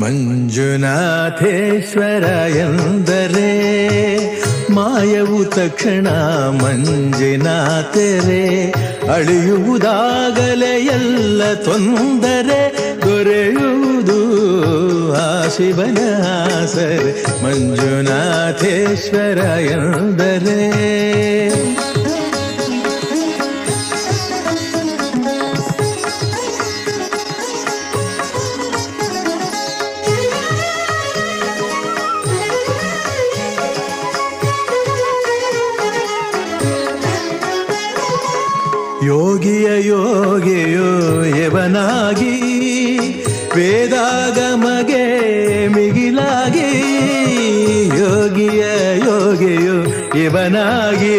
ಮಂಜುನಾಥೇಶ್ವರ ಎಂದರೆ ಮಾಯವು ತಕ್ಷಣ ಮಂಜಿನಾಥರೇ. ಅಳಿಯುವುದಾಗಲೇ ಎಲ್ಲ ತೊಂದರೆ ದೊರೆಯುವುದು ಆ ಶಿವನ ಆಸರೆ. ಮಂಜುನಾಥೇಶ್ವರ ಎಂದರೆ ಯೋಗಿಯ ಯೋಗಿಯೋ ಯವನಾಗಿ ವೇದಾಗಮಗೆ ಮಿಗಿಲಾಗಿ. ಯೋಗಿಯ ಯೋಗಿಯೋ ಯವನಾಗಿ